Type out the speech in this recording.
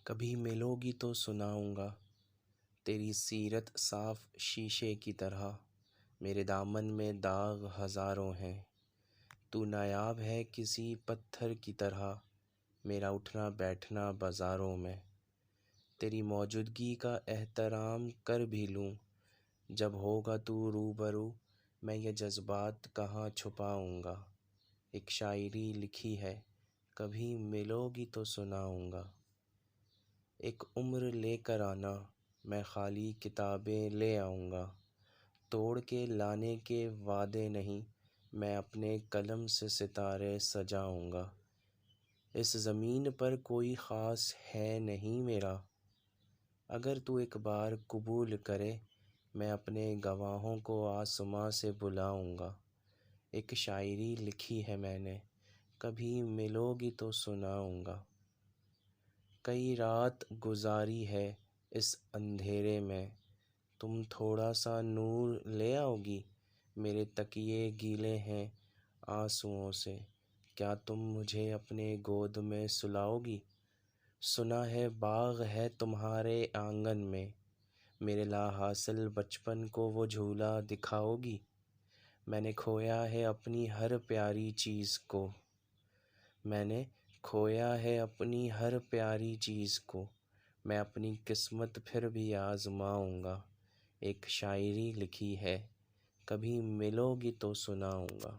کبھی ملو گی تو سناؤں گا تیری سیرت صاف شیشے کی طرح۔ میرے دامن میں داغ ہزاروں ہیں، تو نایاب ہے کسی پتھر کی طرح۔ میرا اٹھنا بیٹھنا بازاروں میں تیری موجودگی کا احترام کر بھی لوں۔ جب ہوگا تو روبرو میں یہ جذبات کہاں چھپاؤں گا۔ ایک شاعری لکھی ہے کبھی ملو گی تو سناؤں گا۔ ایک عمر لے کر آنا میں خالی کتابیں لے آؤں گا، توڑ کے لانے کے وعدے نہیں، میں اپنے قلم سے ستارے سجاؤں گا۔ اس زمین پر کوئی خاص ہے نہیں میرا، اگر تو ایک بار قبول کرے میں اپنے گواہوں کو آسماں سے بلاؤں گا۔ ایک شاعری لکھی ہے میں نے کبھی ملو گی تو سناؤں گا۔ کئی رات گزاری ہے اس اندھیرے میں، تم تھوڑا سا نور لے آؤ گی۔ میرے تکیے گیلے ہیں آنسوؤں سے، کیا تم مجھے اپنے گود میں سلاؤ گی۔ سنا ہے باغ ہے تمہارے آنگن میں، میرے لا حاصل بچپن کو وہ جھولا دکھاؤ گی۔ میں نے کھویا ہے اپنی ہر پیاری چیز کو، میں نے کھویا ہے اپنی ہر پیاری چیز کو، میں اپنی قسمت پھر بھی آزماؤں گا۔ ایک شاعری لکھی ہے کبھی ملو گی تو سناؤں گا۔